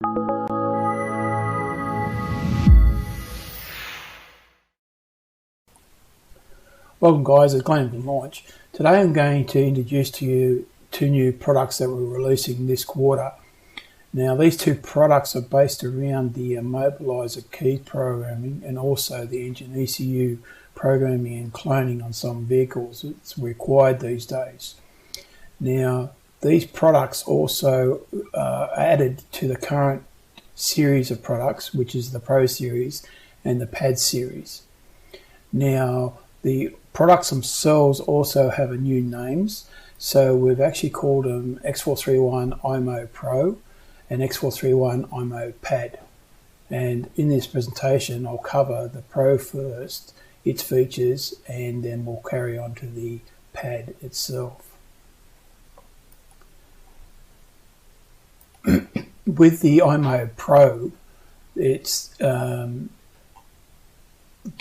Welcome guys, it's Glenn from Launch. Today I'm going to introduce to you two new products that we're releasing this quarter. Now these two products are based around the immobilizer key programming and also the engine ECU programming and cloning on some vehicles. It's required these days. Now these products also are added to the current series of products, which is the Pro series and the Pad series. Now the products themselves also have a new names, so we've actually called them X431 immo Pro and X431 immo Pad. And in this presentation I'll cover the Pro first, its features, and then we'll carry on to the Pad itself. With the immo Pro, it's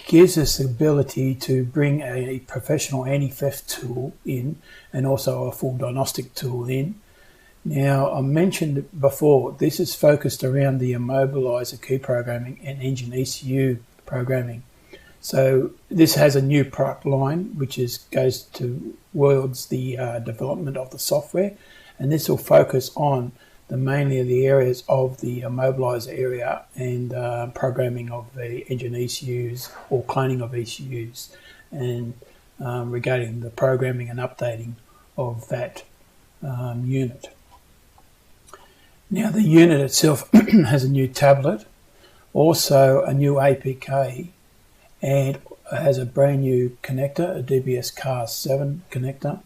gives us the ability to bring a professional anti-theft tool in and also a full diagnostic tool in. Now, I mentioned before, this is focused around the immobilizer key programming and engine ECU programming. So this has a new product line which goes towards the development of the software, and this will focus on mainly the areas of the immobilizer area and programming of the engine ECUs or cloning of ECUs, and regarding the programming and updating of that unit. Now the unit itself has a new tablet, also a new APK, and has a brand new connector, a DBS-CAR7 connector,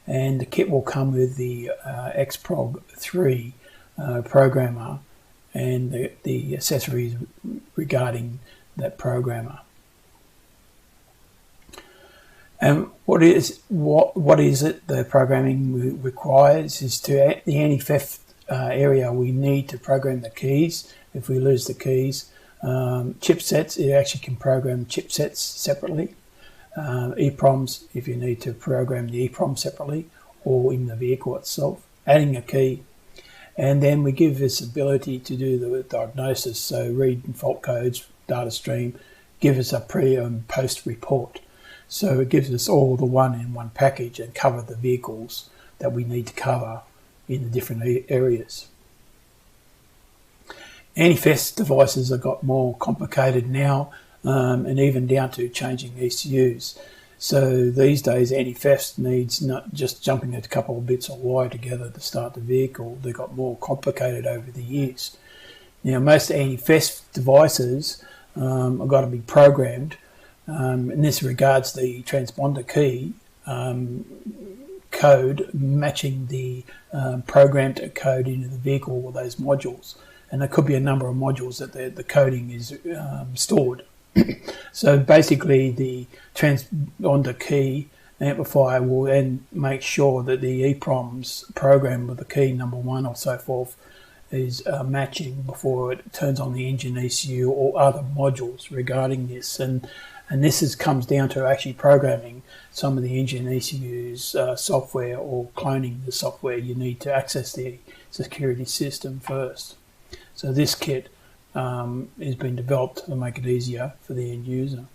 and the kit will come with the X431 programmer and the accessories regarding that programmer. And what is it the programming requires is the anti-theft area. We need to program the keys if we lose the keys. Chipsets, it actually can program chipsets separately. EPROMs, if you need to program the EPROM separately or in the vehicle itself, adding a key. And then we give this ability to do the diagnosis, so read fault codes, data stream, give us a pre and post report. So it gives us all the one in one package and cover the vehicles that we need to cover in the different areas. Anti-theft devices have got more complicated now, and even down to changing ECUs. So these days anti-theft needs not just jumping a couple of bits of wire together to start the vehicle. They got more complicated over the years. Now most anti-theft devices have got to be programmed, and this regards the transponder key code matching the programmed code into the vehicle or those modules. And there could be a number of modules that the coding is stored. So basically the transponder key amplifier will then make sure that the EPROM's program with the key number 1 or so forth is matching before it turns on the engine ECU or other modules regarding this. And this comes down to actually programming some of the engine ECU's software or cloning the software. You need to access the security system first. So this kit has been developed to make it easier for the end user.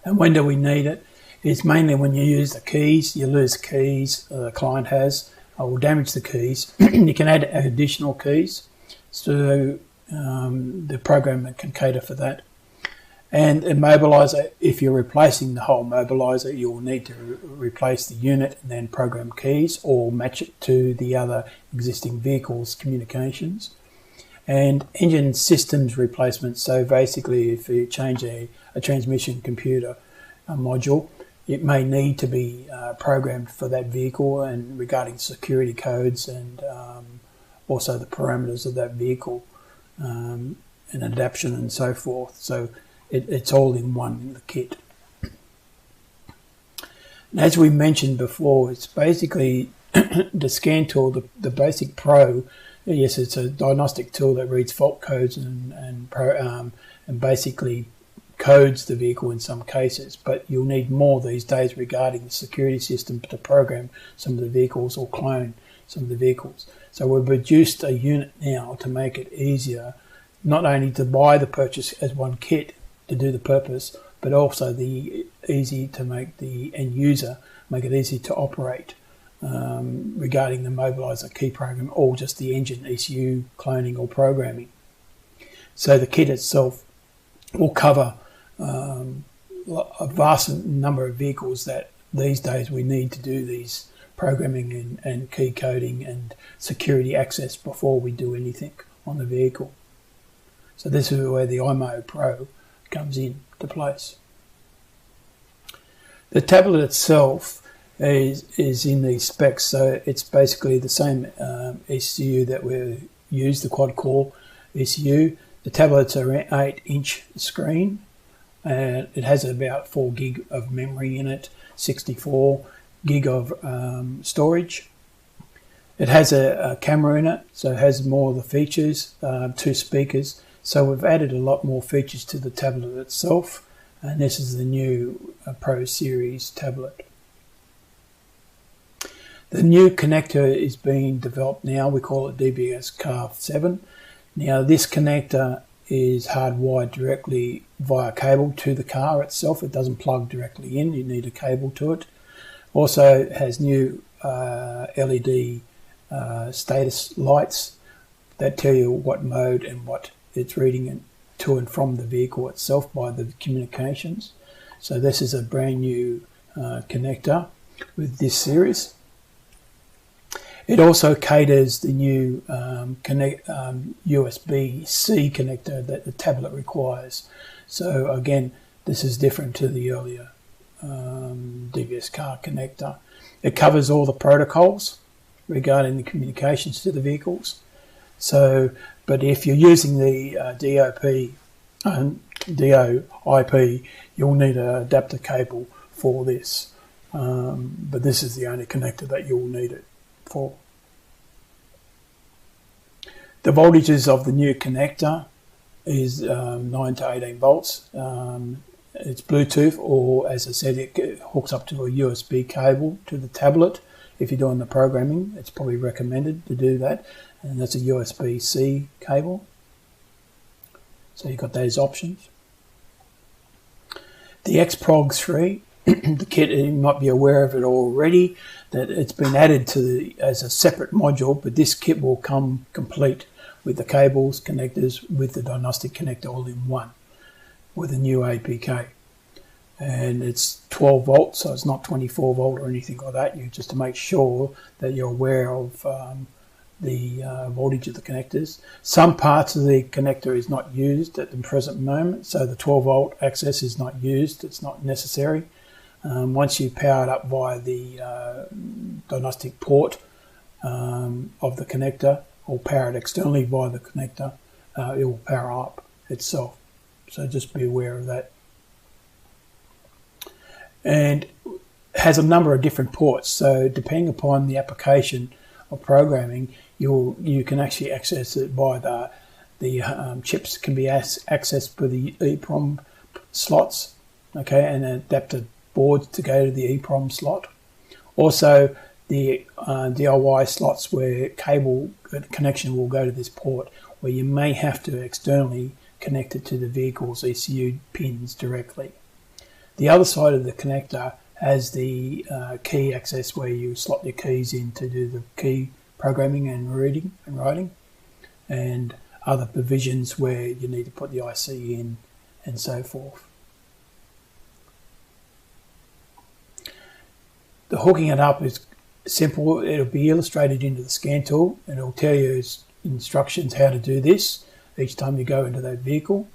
And when do we need it? It's mainly when you use the keys. You lose keys the client has, or will damage the keys. You can add additional keys, so the program can cater for that. And immobilizer, if you're replacing the whole immobilizer, you'll need to replace the unit and then program keys or match it to the other existing vehicle's communications. And engine systems replacement, so basically if you change a transmission computer module, it may need to be programmed for that vehicle and regarding security codes and also the parameters of that vehicle and adaptation and so forth. So it's all in one in the kit. And as we mentioned before, it's basically the scan tool, the basic Pro. Yes, it's a diagnostic tool that reads fault codes and basically codes the vehicle in some cases, but you'll need more these days regarding the security system to program some of the vehicles or clone some of the vehicles. So we've reduced a unit now to make it easier, not only to buy the purchase as one kit to do the purpose, but also easy to make the end user, make it easy to operate regarding the mobiliser key program or just the engine ECU cloning or programming. So the kit itself will cover a vast number of vehicles that these days we need to do these programming and key coding and security access before we do anything on the vehicle. So this is where the immo Pro comes into place. The tablet itself is in these specs, so it's basically the same ECU that we use, the quad-core ECU. The tablet's an 8-inch screen, and it has about 4 gig of memory in it, 64 gig of storage. It has a camera in it, so it has more of the features, 2 speakers. So we've added a lot more features to the tablet itself, and this is the new Pro Series tablet. The new connector is being developed now. We call it DBS Carve 7. Now this connector is hardwired directly via cable to the car itself. It doesn't plug directly in, you need a cable to it. Also it has new LED status lights that tell you what mode and what it's reading to and from the vehicle itself by the communications. So this is a brand new connector with this series. It also caters the new USB-C connector that the tablet requires. So again, this is different to the earlier DBS car connector. It covers all the protocols regarding the communications to the vehicles. So, but if you're using the DOIP, you'll need an adapter cable for this. But this is the only connector that you'll need it for. The voltages of the new connector is 9 to 18 volts. It's Bluetooth, or as I said, it hooks up to a USB cable to the tablet. If you're doing the programming, it's probably recommended to do that, and that's a USB-C cable. So you've got those options. The X431, the kit, you might be aware of it already, that it's been added to as a separate module, but this kit will come complete with the cables, connectors, with the diagnostic connector all in one, with a new APK. And it's 12 volts, so it's not 24 volt or anything like that. You just to make sure that you're aware of the voltage of the connectors. Some parts of the connector is not used at the present moment, so the 12 volt access is not used. It's not necessary. Once you power it up via the diagnostic port of the connector, or power it externally via the connector, it will power up itself. So just be aware of that. And has a number of different ports, so depending upon the application of programming, you can actually access it by the chips can be accessed by the EEPROM slots, okay, and adapter boards to go to the EEPROM slot. Also the DIY slots where cable connection will go to this port, where you may have to externally connect it to the vehicle's ECU pins directly. The other side of the connector has the key access, where you slot your keys in to do the key programming and reading and writing, and other provisions where you need to put the IC in and so forth. The hooking it up is simple. It'll be illustrated into the scan tool, and it'll tell you instructions how to do this each time you go into that vehicle.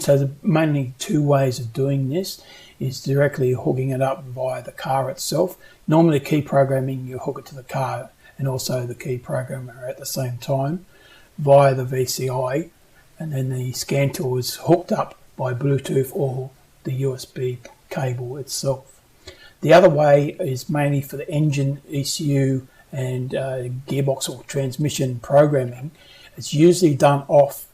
So the mainly 2 ways of doing this is directly hooking it up via the car itself. Normally key programming, you hook it to the car and also the key programmer at the same time via the VCI, and then the scan tool is hooked up by Bluetooth or the USB cable itself. The other way is mainly for the engine, ECU and gearbox or transmission programming. It's usually done off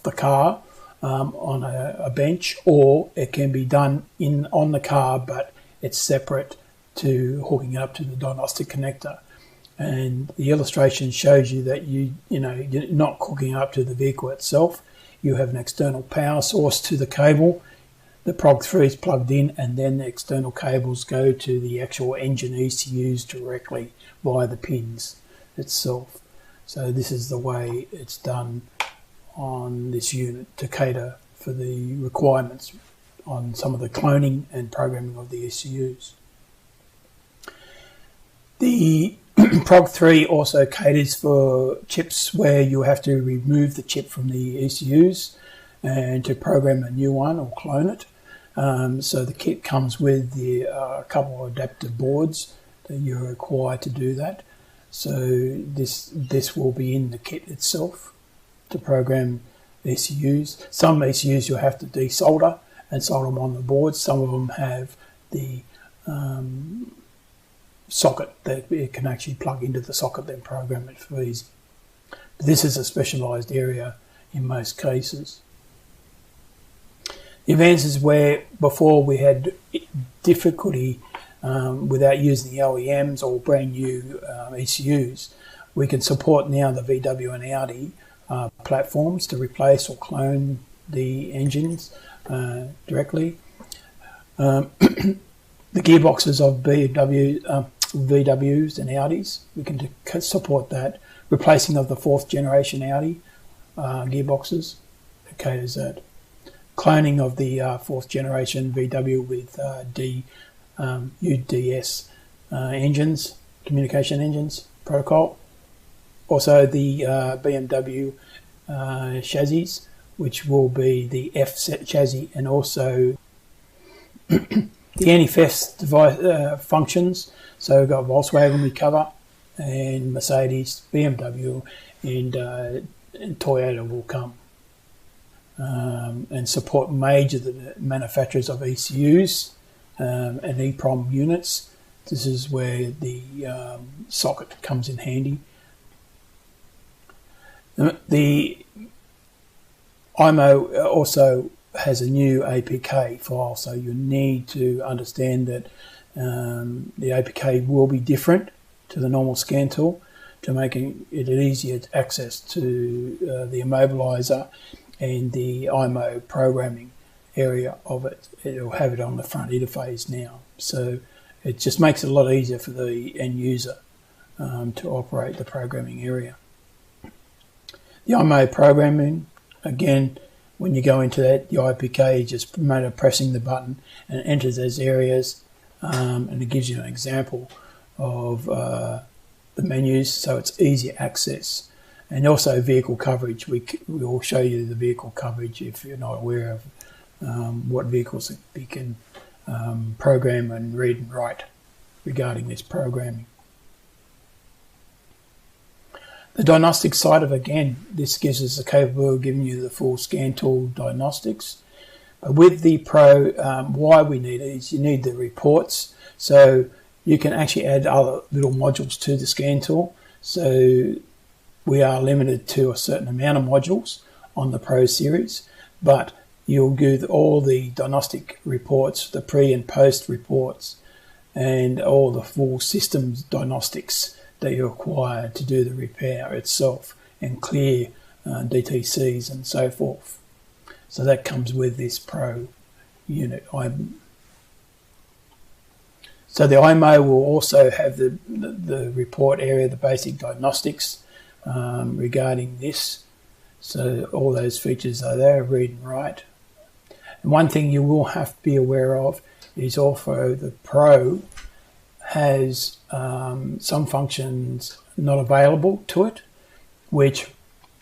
the car on a bench, or it can be done on the car, but it's separate to hooking it up to the diagnostic connector. And the illustration shows you that you're not hooking up to the vehicle itself. You have an external power source to the cable. The PROG3 is plugged in, and then the external cables go to the actual engine ECUs directly via the pins itself. So this is the way it's done on this unit to cater for the requirements on some of the cloning and programming of the ECUs. The PROG3 also caters for chips where you have to remove the chip from the ECUs and to program a new one or clone it. So the kit comes with a couple of adapter boards that you're required to do that. So this will be in the kit itself to program ECUs. Some ECUs you'll have to desolder and solder them on the board. Some of them have the socket that it can actually plug into the socket, then program it for easy. But this is a specialised area in most cases. The advances where before we had difficulty without using the OEMs or brand new ECUs, we can support now the VW and Audi platforms to replace or clone the engines directly. The gearboxes of VWs and Audis, we can support that. Replacing of the 4th generation Audi gearboxes, it caters that. Cloning of the 4th generation VW with UDS engines, communication engines protocol. Also the BMW chassis, which will be the F-set chassis, and also the anti-theft device functions. So we've got Volkswagen we cover, and Mercedes, BMW, and Toyota will come. And support major manufacturers of ECUs and EEPROM units. This is where the socket comes in handy. The immo also has a new APK file, so you need to understand that the APK will be different to the normal scan tool to make it easier access to the immobilizer and the immo programming area of it. It'll have it on the front interface now. So it just makes it a lot easier for the end user to operate the programming area. The immo programming, again, when you go into that, the IPK is just a matter of pressing the button and it enters those areas, and it gives you an example of the menus, so it's easier access. And also vehicle coverage. We will show you the vehicle coverage if you're not aware of what vehicles you can program and read and write regarding this programming. The diagnostic side of, again, this gives us the capability of giving you the full scan tool diagnostics. But with the Pro, why we need it is you need the reports. So you can actually add other little modules to the scan tool. So we are limited to a certain amount of modules on the Pro series, but you'll get all the diagnostic reports, the pre and post reports, and all the full systems diagnostics that you require to do the repair itself and clear DTCs and so forth. So that comes with this Pro unit. So the immo will also have the report area, the basic diagnostics regarding this. So all those features are there, read and write. And one thing you will have to be aware of is also the Pro has some functions not available to it, which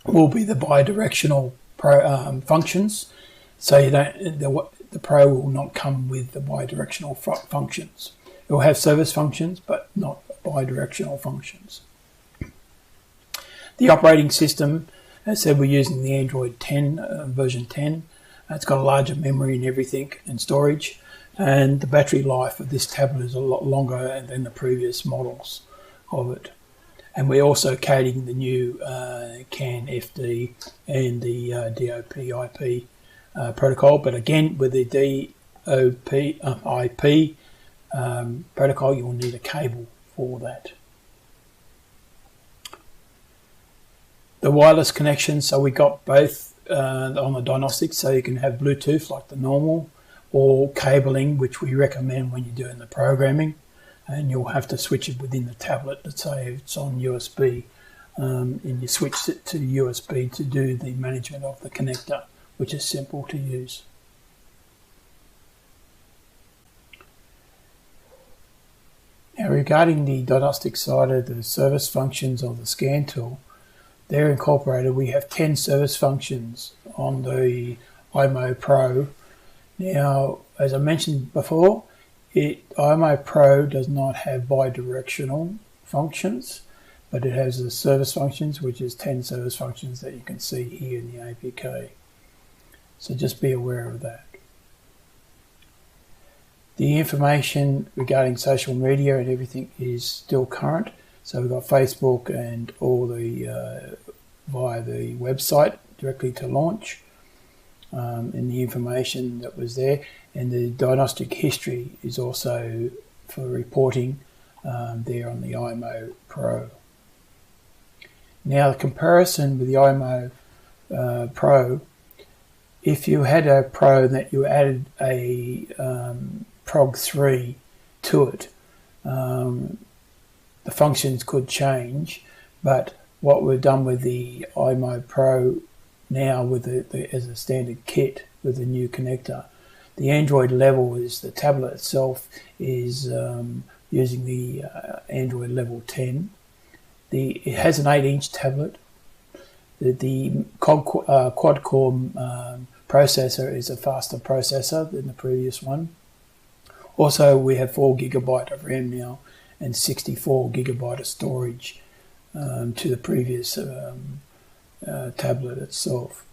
will be the bidirectional functions. So you don't, the Pro will not come with the bidirectional functions. It will have service functions, but not bidirectional functions. The operating system, as I said, we're using the Android 10, version 10. It's got a larger memory and everything and storage. And the battery life of this tablet is a lot longer than the previous models of it. And we're also catering the new CAN FD and the DOP IP protocol. But again, with the DOP IP protocol, you will need a cable for that. The wireless connection, so we got both on the diagnostics, so you can have Bluetooth like the normal, or cabling, which we recommend when you're doing the programming, and you'll have to switch it within the tablet. Let's say it's on USB, and you switch it to USB to do the management of the connector, which is simple to use. Now, regarding the diagnostic side of the service functions of the scan tool, they're incorporated. We have 10 service functions on the immo Pro. Now, as I mentioned before, immo Pro does not have bidirectional functions, but it has the service functions, which is 10 service functions that you can see here in the APK. So just be aware of that. The information regarding social media and everything is still current. So we've got Facebook and all the via the website directly to launch, and the information that was there, and the diagnostic history is also for reporting there on the immo Pro. Now, the comparison with the immo Pro, if you had a Pro that you added a Prog 3 to it, the functions could change, but what we've done with the immo Pro now with as a standard kit with the new connector, the Android level is the tablet itself is using the Android level 10. It has an 8-inch tablet. The quad-core processor is a faster processor than the previous one. Also, we have 4 GB of RAM now and 64 GB of storage to the previous tablet itself.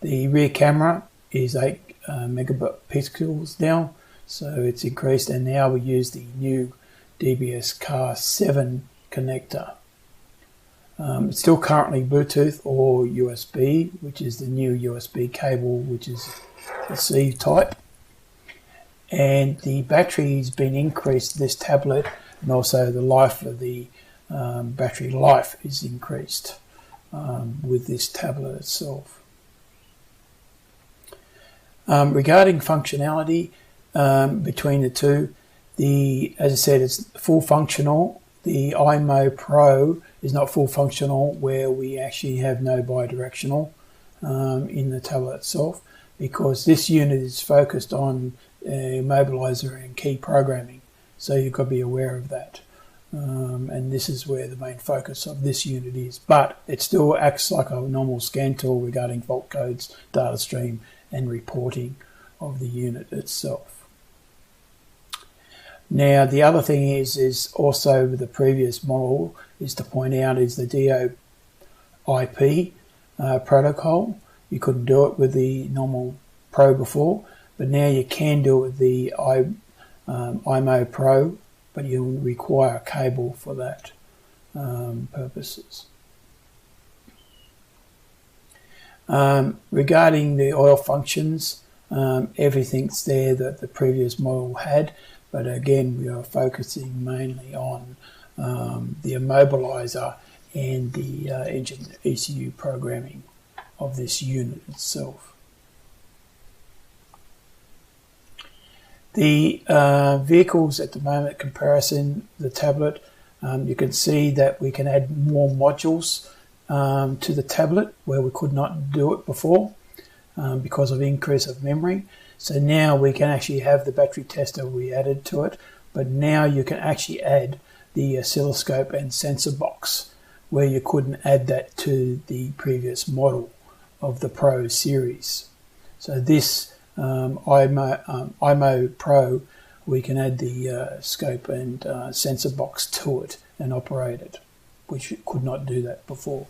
The rear camera is 8 megapixels now, so it's increased, and now we use the new DBS Car 7 connector. It's still currently Bluetooth or USB, which is the new USB cable, which is the C type. And the battery's been increased, this tablet, and also the life of the battery life is increased with this tablet itself. Regarding functionality between the two, as I said, it's full functional. The immo Pro is not full functional, where we actually have no bidirectional in the tablet itself, because this unit is focused on immobilizer and key programming, so you've got to be aware of that. And this is where the main focus of this unit is, but it still acts like a normal scan tool regarding fault codes, data stream, and reporting of the unit itself. Now, the other thing is also with the previous model is to point out is the DOIP protocol. You couldn't do it with the normal Pro before, but now you can do it with the immo Pro, but you'll require a cable for that purposes. Regarding the oil functions, everything's there that the previous model had, but again we are focusing mainly on the immobilizer and the engine ECU programming of this unit itself. The vehicles at the moment comparison, the tablet, you can see that we can add more modules to the tablet where we could not do it before because of increase of memory. So now we can actually have the battery tester we added to it, but now you can actually add the oscilloscope and sensor box where you couldn't add that to the previous model of the Pro series. So this immo Pro, we can add the scope and sensor box to it and operate it, which you could not do that before.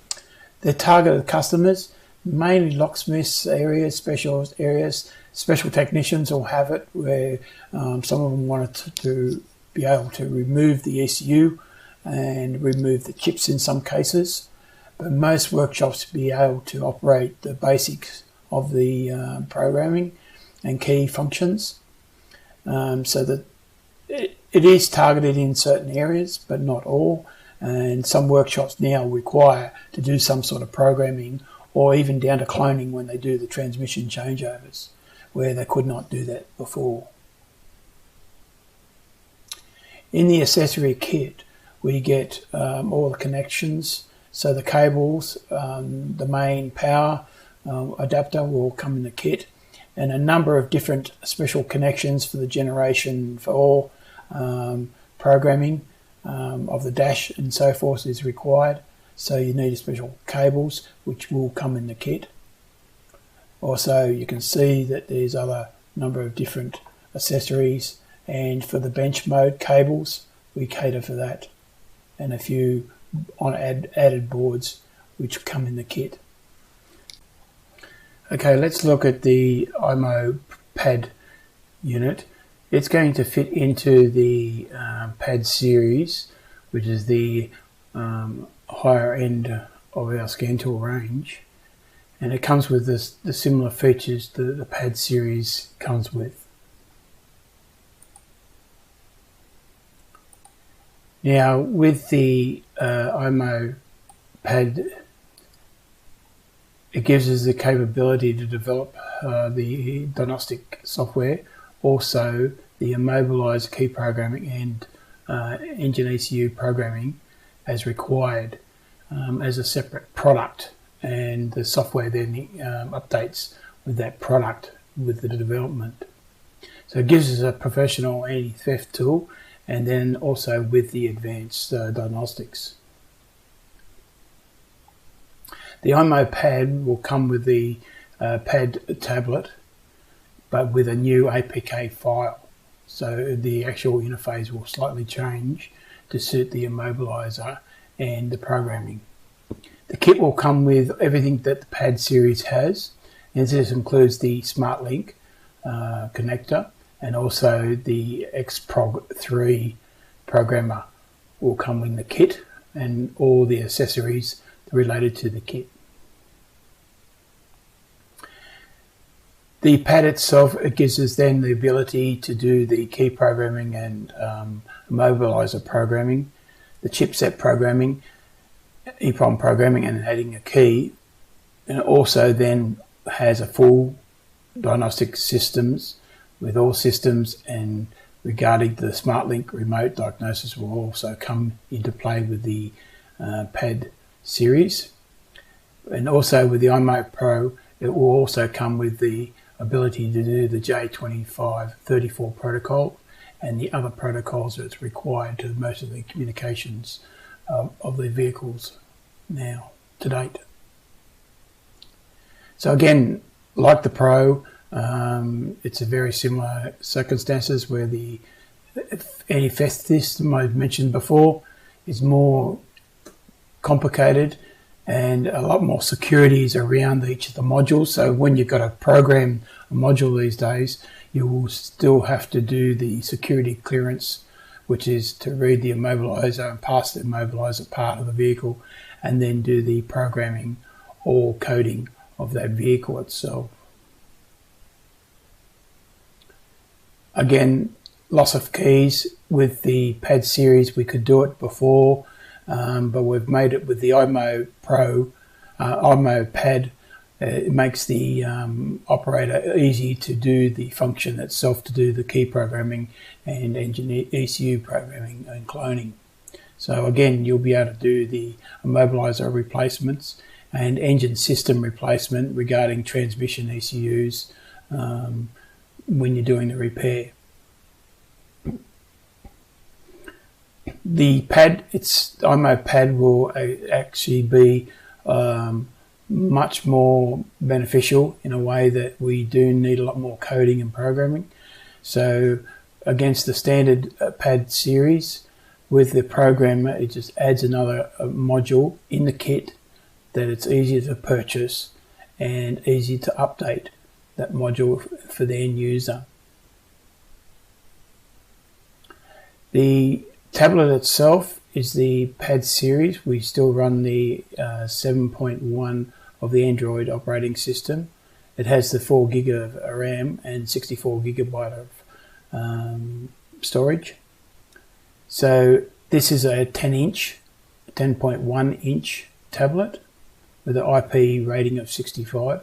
The targeted customers, mainly locksmiths areas, specialist areas, special technicians will have it, where some of them wanted to be able to remove the ECU and remove the chips in some cases, but most workshops be able to operate the basics of the programming and key functions, so that it is targeted in certain areas but not all, and some workshops now require to do some sort of programming, or even down to cloning when they do the transmission changeovers, where they could not do that before. In the accessory kit, we get all the connections, so the cables, the main power adapter will come in the kit, and a number of different special connections for the generation for all programming of the dash and so forth is required. So you need special cables which will come in the kit. Also, you can see that there's other number of different accessories, and for the bench mode cables we cater for that, and a few on added boards which come in the kit. Okay, let's look at the immo pad unit. It's going to fit into the pad series, which is the higher end of our scan tool range, and it comes with the similar features that the pad series comes with. Now, with the immo pad, it gives us the capability to develop the diagnostic software, also the immobilizer key programming and engine ECU programming as required as a separate product, and the software then updates with that product with the development. So it gives us a professional anti-theft tool, and then also with the advanced diagnostics. The immo pad will come with the pad tablet, but with a new APK file. So the actual interface will slightly change to suit the immobilizer and the programming. The kit will come with everything that the pad series has, and this includes the SmartLink connector, and also the X431 programmer will come in the kit, and all the accessories related to the kit. The pad itself, it gives us then the ability to do the key programming and immobilizer programming, the chipset programming, EEPROM programming, and adding a key. And it also then has a full diagnostic systems with all systems, and regarding the SmartLink remote diagnosis will also come into play with the pad series. And also with the immo Pro, it will also come with the ability to do the J2534 protocol and the other protocols that's required to most of the communications of the vehicles now to date. So again, like the Pro, it's a very similar circumstances where the anti-theft system I've mentioned before is more complicated, and a lot more securities around each of the modules. So when you've got to program a module these days, you will still have to do the security clearance, which is to read the immobilizer and pass the immobilizer part of the vehicle, and then do the programming or coding of that vehicle itself. Again, loss of keys with the pad series, we could do it before, but we've made it with the immo Pro, immo pad. It makes the operator easy to do the function itself, to do the key programming and engine ECU programming and cloning. So again, you'll be able to do the immobilizer replacements and engine system replacement regarding transmission ECUs when you're doing the repair. The pad, immo pad will actually be much more beneficial in a way that we do need a lot more coding and programming. So against the standard pad series, with the programmer, it just adds another module in the kit that it's easier to purchase and easy to update that module for the end user. The tablet itself is the pad series. We still run the 7.1 of the Android operating system. It has the 4 gig of RAM and 64 gigabyte of storage. So this is a 10-inch 10.1 inch tablet with an IP rating of 65.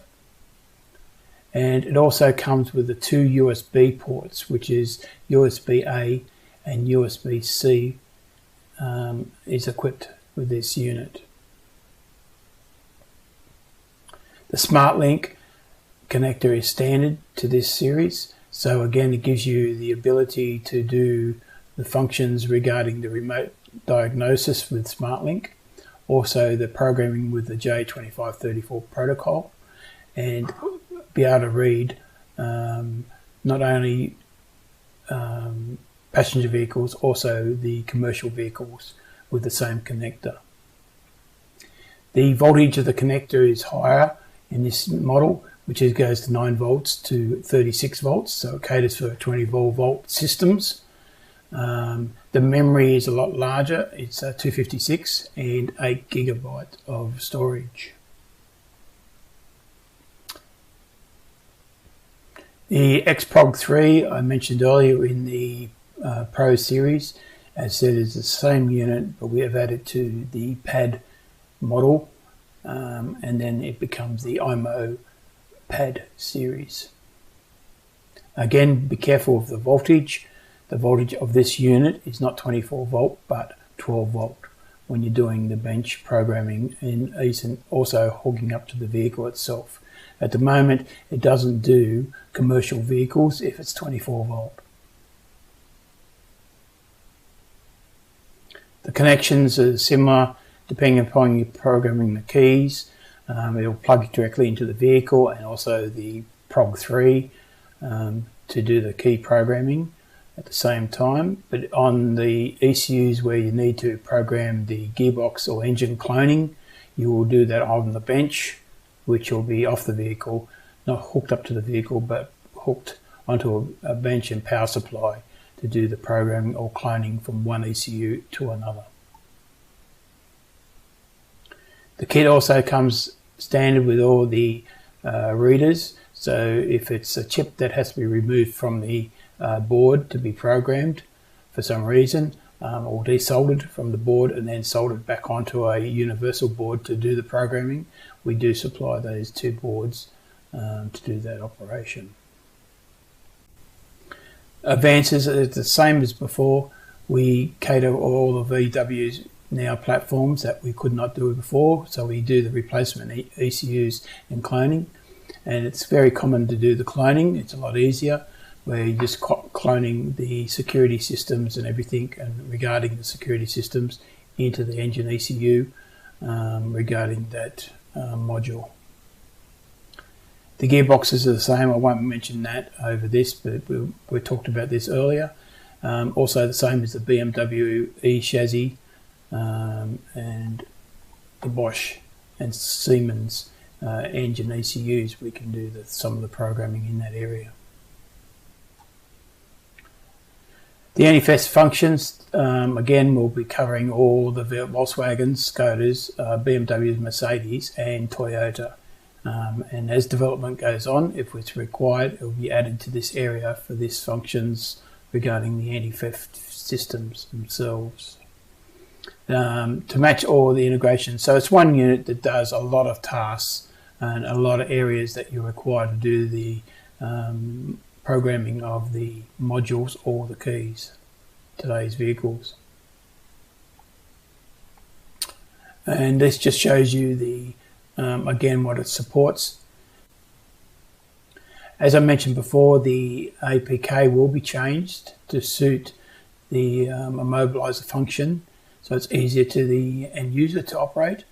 And it also comes with the two USB ports, which is USB-A and USB-C is equipped with this unit. The SmartLink connector is standard to this series, so again it gives you the ability to do the functions regarding the remote diagnosis with SmartLink, also the programming with the J2534 protocol, and be able to read not only passenger vehicles, also the commercial vehicles with the same connector. The voltage of the connector is higher in this model, which goes to 9 volts to 36 volts, so it caters for 24 volt systems. The memory is a lot larger, it's 256 and 8 gigabytes of storage. The X431 I mentioned earlier in the Pro series, as said, is the same unit, but we have added to the pad model, and then it becomes the immo pad series. Again, be careful of the voltage. The voltage of this unit is not 24 volt but 12 volt when you're doing the bench programming, and also hogging up to the vehicle itself. At the moment it doesn't do commercial vehicles if it's 24 volt. The connections are similar depending upon you programming the keys. It'll plug directly into the vehicle and also the PROG3 to do the key programming at the same time. But on the ECUs where you need to program the gearbox or engine cloning, you will do that on the bench, which will be off the vehicle, not hooked up to the vehicle, but hooked onto a bench and power supply to do the programming or cloning from one ECU to another. The kit also comes standard with all the readers, so if it's a chip that has to be removed from the board to be programmed for some reason, or desoldered from the board and then soldered back onto a universal board to do the programming, we do supply those two boards to do that operation. Advances are the same as before. We cater all the VW's now platforms that we could not do before, so we do the replacement ECUs and cloning, and it's very common to do the cloning. It's a lot easier, where you're just cloning the security systems and everything, and regarding the security systems into the engine ECU regarding that module. The gearboxes are the same. I won't mention that over this, but we talked about this earlier. Also the same as the BMW E chassis and the Bosch and Siemens engine ECUs. We can do some of the programming in that area. The Anifest functions, again, we'll be covering all the Volkswagens, Skodas, BMWs, Mercedes and Toyota. And as development goes on, if it's required, it will be added to this area for these functions regarding the anti-theft systems themselves. To match all the integration. So it's one unit that does a lot of tasks and a lot of areas that you're required to do the programming of the modules or the keys to today's vehicles. And this just shows you the again what it supports. As I mentioned before, the APK will be changed to suit the immobilizer function, so it's easier to the end user to operate,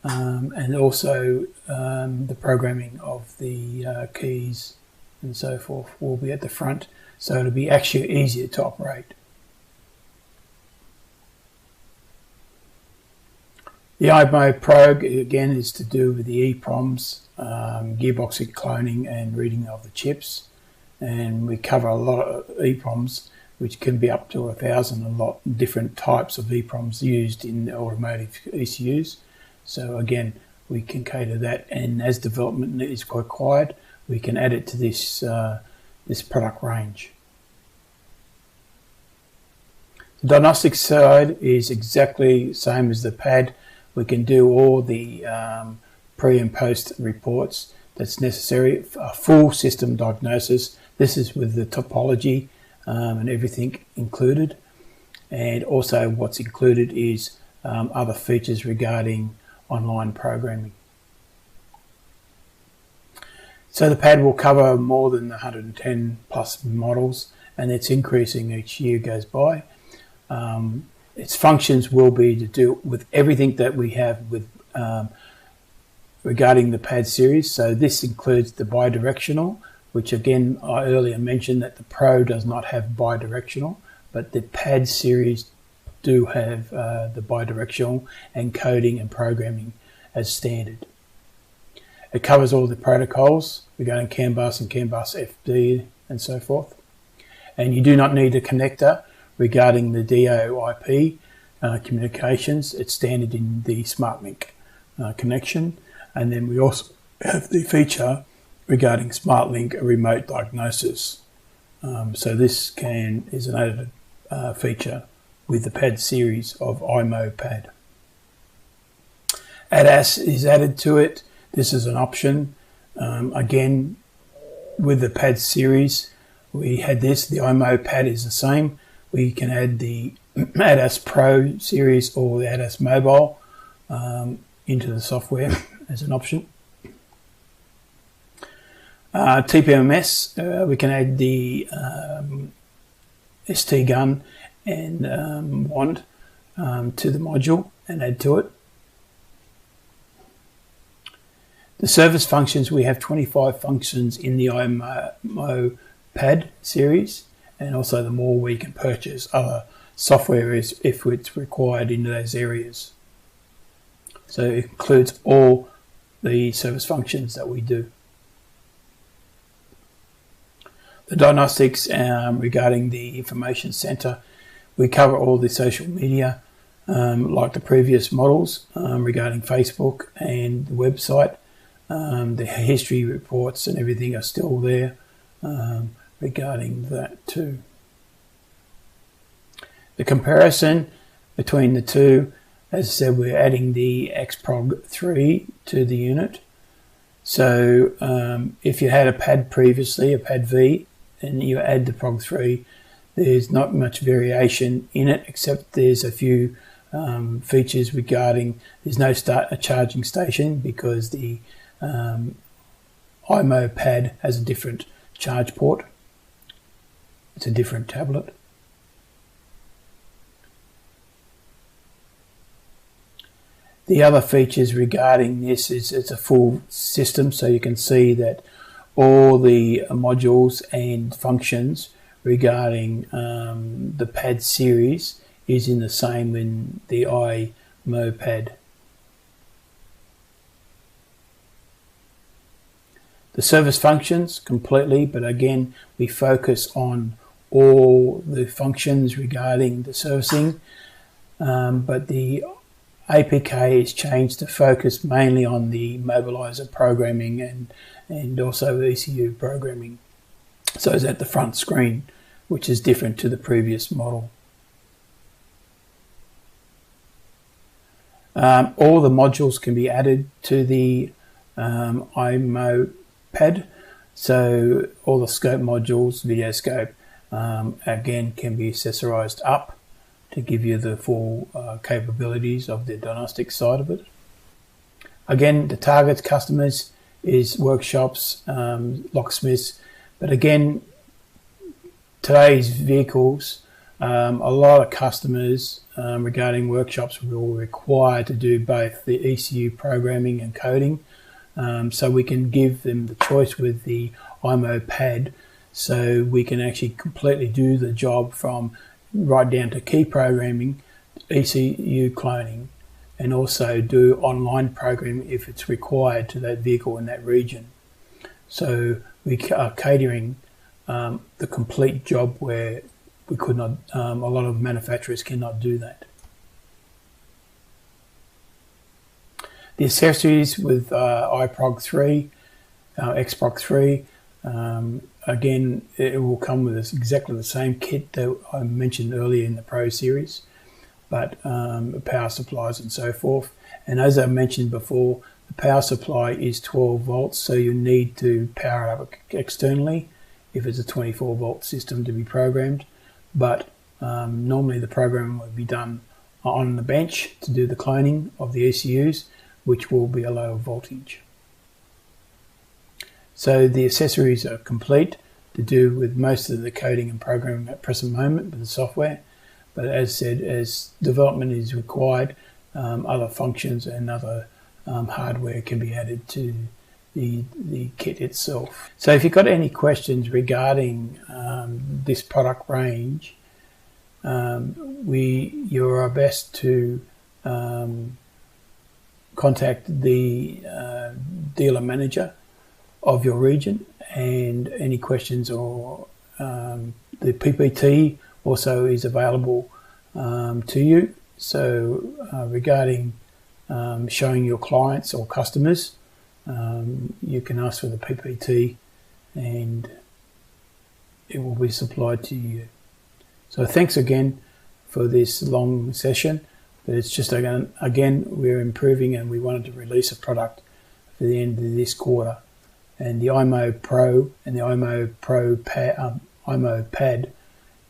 and also the programming of the keys and so forth will be at the front, so it'll be actually easier to operate. The immo probe again is to do with the EPROMs, gearbox cloning and reading of the chips, and we cover a lot of EPROMs, which can be up to 1,000, a lot of different types of EPROMs used in automotive ECUs. So again, we can cater that, and as development is required, we can add it to this this product range. The diagnostic side is exactly the same as the pad. We can do all the pre and post reports that's necessary. A full system diagnosis. This is with the topology and everything included. And also what's included is other features regarding online programming. So the pad will cover more than 110 plus models, and it's increasing each year goes by. Its functions will be to do with everything that we have with regarding the pad series. So this includes the bidirectional, which again I earlier mentioned that the Pro does not have bidirectional, but the pad series do have the bidirectional and coding and programming as standard. It covers all the protocols regarding CAN bus and CAN bus FD and so forth. And you do not need a connector regarding the DOIP communications. It's standard in the SmartLink connection. And then we also have the feature regarding SmartLink remote diagnosis. So this is an added feature with the pad series of immo pad. ADAS is added to it. This is an option. Again, with the pad series, we had this. The immo pad is the same. We can add the ADAS Pro series or the ADAS Mobile into the software as an option. TPMS, we can add the ST gun and wand to the module and add to it. The service functions, we have 25 functions in the immo pad series, and also the more we can purchase other software if it's required in those areas. So it includes all the service functions that we do. The diagnostics regarding the information center, we cover all the social media like the previous models regarding Facebook and the website. The history reports and everything are still there regarding that too. The comparison between the two, as I said, we're adding the X431 to the unit. So if you had a pad previously, a pad V, and you add the PROG3, there's not much variation in it, except there's a few features regarding there's no charging station because the immo pad has a different charge port. It's a different tablet. The other features regarding this is it's a full system, so you can see that all the modules and functions regarding the pad series is in the same in the immo pad. The service functions completely, but again we focus on all the functions regarding the servicing, but the APK is changed to focus mainly on the mobilizer programming and also ECU programming. So it's at the front screen, which is different to the previous model. All the modules can be added to the immo pad, so all the scope modules, video scope, again can be accessorized up to give you the full capabilities of the diagnostic side of it. Again, the target customers is workshops, locksmiths, but again, today's vehicles, a lot of customers regarding workshops will require to do both the ECU programming and coding. So we can give them the choice with the immo pad, so we can actually completely do the job from right down to key programming, ECU cloning, and also do online programming if it's required to that vehicle in that region. So we are catering the complete job where we could not, a lot of manufacturers cannot do that. The accessories with iProg3, Xprog3, Again, it will come with exactly the same kit that I mentioned earlier in the Pro series, but power supplies and so forth. And as I mentioned before, the power supply is 12 volts, so you need to power it up externally if it's a 24 volt system to be programmed. But normally the programming will be done on the bench to do the cloning of the ECUs, which will be a lower voltage. So the accessories are complete to do with most of the coding and programming at present moment with the software. But as said, as development is required, other functions and other hardware can be added to the kit itself. So if you've got any questions regarding this product range, you're our best to contact the dealer manager of your region, and any questions, or the PPT also is available to you. So regarding showing your clients or customers, you can ask for the PPT and it will be supplied to you. So thanks again for this long session, but it's just again we're improving and we wanted to release a product for the end of this quarter. And the immo Pro and the immo Pro immo Pad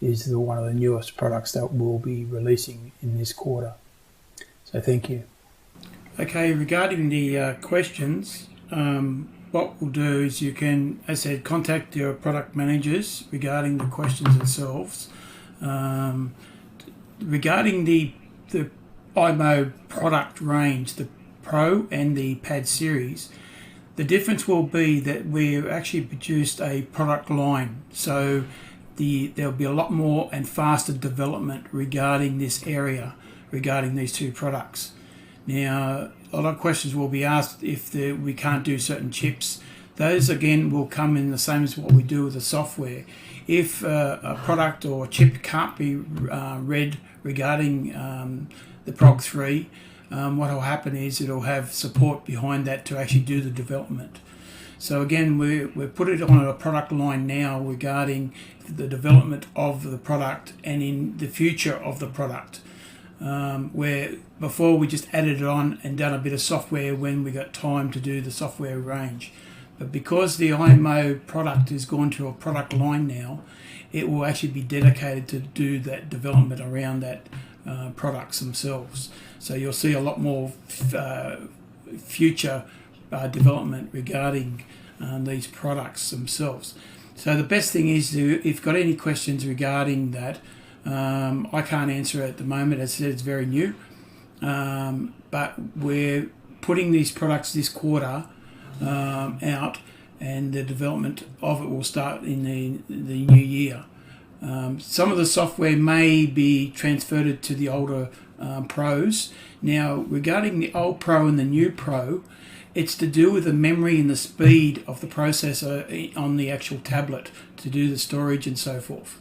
is one of the newest products that we'll be releasing in this quarter. So thank you. Okay, regarding the questions, what we'll do is you can, as I said, contact your product managers regarding the questions themselves. Regarding the immo product range, the Pro and the Pad series, the difference will be that we've actually produced a product line. So there'll be a lot more and faster development regarding this area, regarding these two products. Now, a lot of questions will be asked if we can't do certain chips. Those again will come in the same as what we do with the software. If a product or chip can't be read regarding the Prog 3, what will happen is it'll have support behind that to actually do the development. So again, we've put it on a product line now regarding the development of the product and in the future of the product. Where before we just added it on and done a bit of software when we got time to do the software range. But because the immo product has gone to a product line now, it will actually be dedicated to do that development around that products themselves. So you'll see a lot more future development regarding these products themselves. So the best thing is, if you've got any questions regarding that, I can't answer it at the moment. As I said, it's very new, but we're putting these products this quarter out, and the development of it will start in the new year. Some of the software may be transferred to the older Pros. Now, regarding the old Pro and the new Pro, it's to do with the memory and the speed of the processor on the actual tablet to do the storage and so forth.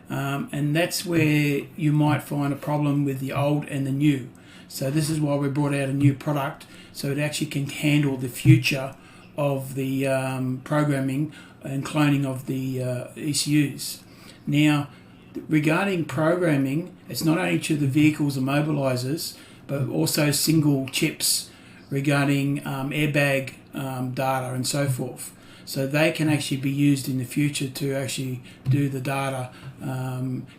And that's where you might find a problem with the old and the new. So this is why we brought out a new product, so it actually can handle the future of the programming and cloning of the ECUs. Now, regarding programming, it's not only to the vehicles and mobilizers, but also single chips regarding airbag data and so forth. So they can actually be used in the future to actually do the data,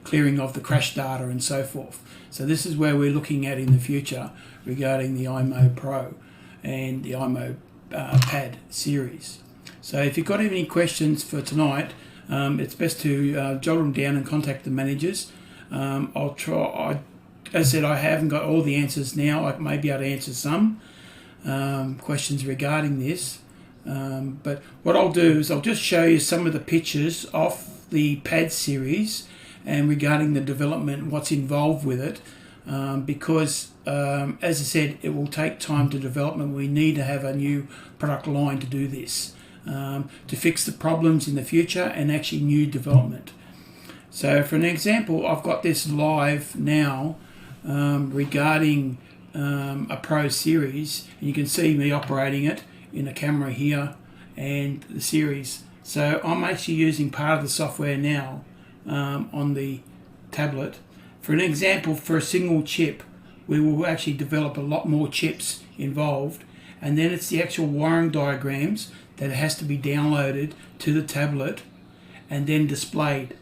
clearing of the crash data and so forth. So this is where we're looking at in the future regarding the immo Pro and the immo Pad series. So if you've got any questions for tonight, it's best to jot them down and contact the managers. I'll try. As I said, I haven't got all the answers now. I may be able to answer some questions regarding this. But what I'll do is I'll just show you some of the pictures of the Pad series and regarding the development, what's involved with it, because as I said, it will take time to develop, and we need to have a new product line to do this, to fix the problems in the future and actually new development. So for an example, I've got this live now regarding a Pro series, and you can see me operating it in a camera here and the series. So I'm actually using part of the software now on the tablet. For an example, for a single chip, we will actually develop a lot more chips involved, and then it's the actual wiring diagrams that has to be downloaded to the tablet and then displayed.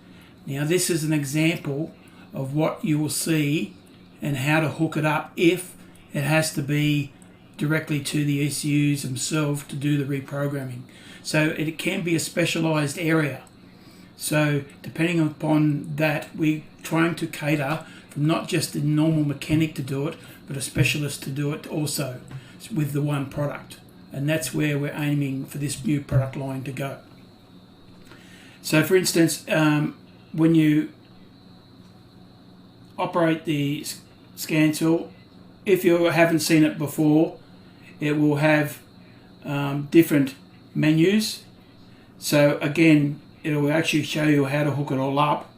Now this is an example of what you will see and how to hook it up if it has to be directly to the ECUs themselves to do the reprogramming. So it can be a specialized area. So depending upon that, we're trying to cater from not just the normal mechanic to do it, but a specialist to do it also with the one product. And that's where we're aiming for this new product line to go. So for instance, when you operate the scan tool, if you haven't seen it before, it will have different menus. So again, it will actually show you how to hook it all up.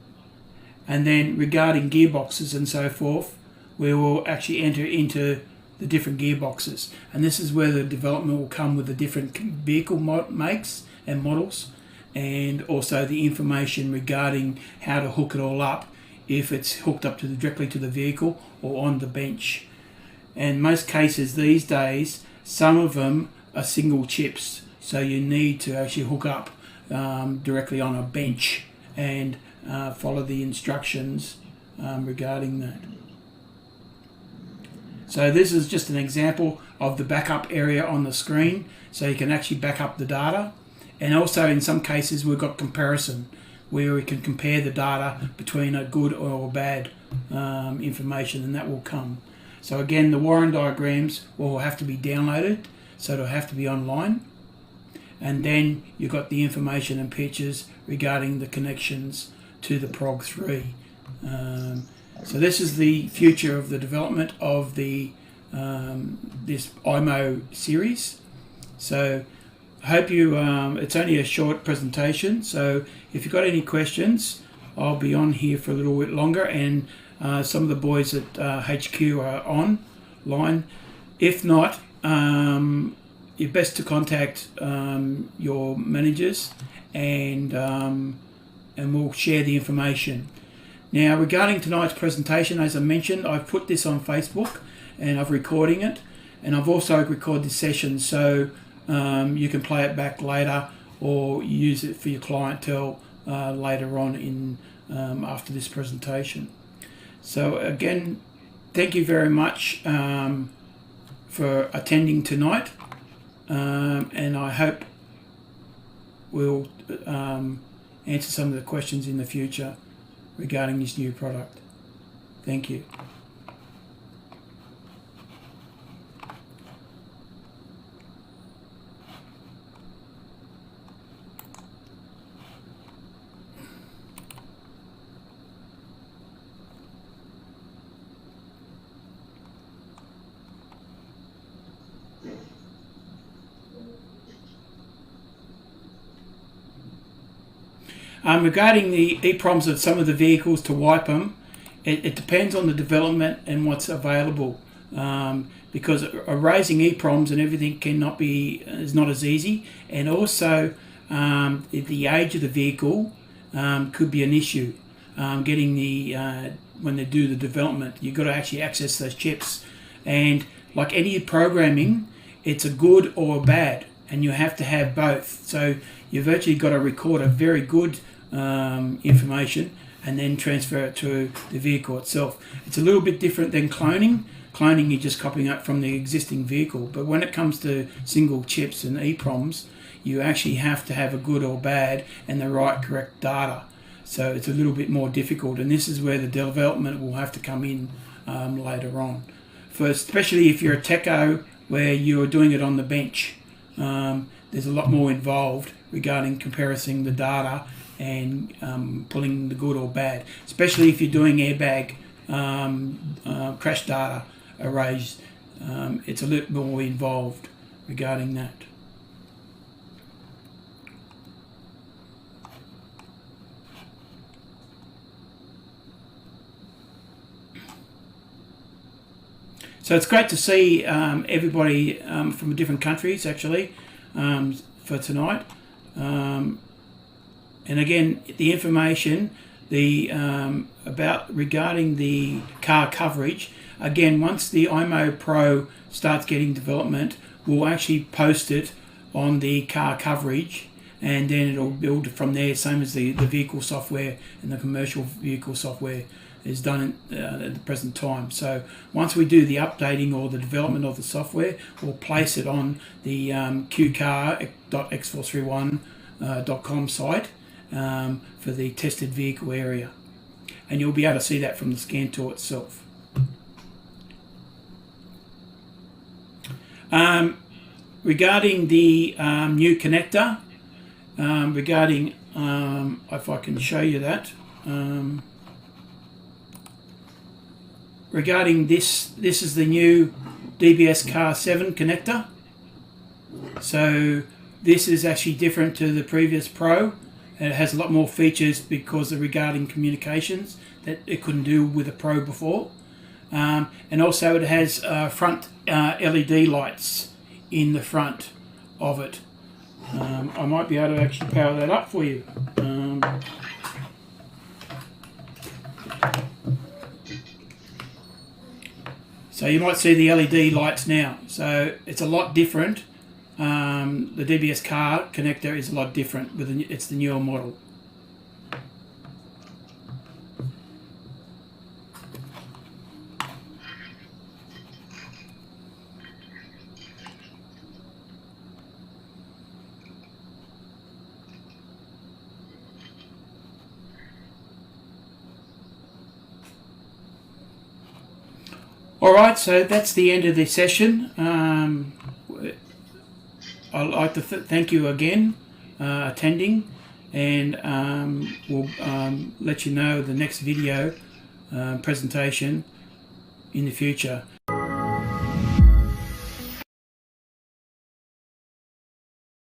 And then regarding gearboxes and so forth, we will actually enter into the different gearboxes. And this is where the development will come with the different vehicle makes and models, and also the information regarding how to hook it all up, if it's hooked up directly to the vehicle or on the bench. In most cases these days, some of them are single chips, so you need to actually hook up directly on a bench and follow the instructions regarding that. So this is just an example of the backup area on the screen, so you can actually back up the data. And also in some cases we've got comparison, where we can compare the data between a good or a bad information, and that will come. So again, the wiring diagrams will have to be downloaded, so it'll have to be online. And then you've got the information and pictures regarding the connections to the Prog 3. So this is the future of the development of the this immo series. So I hope you, it's only a short presentation, so if you've got any questions, I'll be on here for a little bit longer, and some of the boys at HQ are online. If not, you're best to contact your managers, and we'll share the information. Now regarding tonight's presentation, as I mentioned, I've put this on Facebook and I'm recording it, and I've also recorded this session, so you can play it back later or use it for your clientele later on in after this presentation. So again, thank you very much for attending tonight, and I hope we'll answer some of the questions in the future regarding this new product. Thank you. Regarding the EPROMs of some of the vehicles, to wipe them, it depends on the development and what's available, because erasing EPROMs and everything is not as easy, and also the age of the vehicle could be an issue. Getting when they do the development, you've got to actually access those chips, and like any programming, it's a good or a bad, and you have to have both. So you've actually got to record a very good information and then transfer it to the vehicle itself. It's a little bit different than cloning. Cloning, you're just copying up from the existing vehicle, but when it comes to single chips and EPROMs, you actually have to have a good or bad and the right correct data. So it's a little bit more difficult, and this is where the development will have to come in later on. Especially if you're a techo where you're doing it on the bench, there's a lot more involved regarding comparing the data and pulling the good or bad, especially if you're doing airbag crash data arrays. It's a little more involved regarding that. So it's great to see everybody from different countries actually for tonight. And again, the information regarding the car coverage, again, once the immo Pro starts getting development, we'll actually post it on the car coverage, and then it'll build from there, same as the vehicle software and the commercial vehicle software is done at the present time. So once we do the updating or the development of the software, we'll place it on the qcar.x431.com site for the tested vehicle area, and you'll be able to see that from the scan tool itself. Regarding the new connector, if I can show you that, regarding this is the new DBS Car 7 connector. So this is actually different to the previous Pro. It has a lot more features because of regarding communications that it couldn't do with a Pro before. And also it has front LED lights in the front of it. I might be able to actually power that up for you. So you might see the LED lights now. So it's a lot different. The DBS car connector is a lot different. It's the newer model. Alright, so that's the end of the session. I'd like to thank you again attending, and we'll let you know the next video presentation in the future.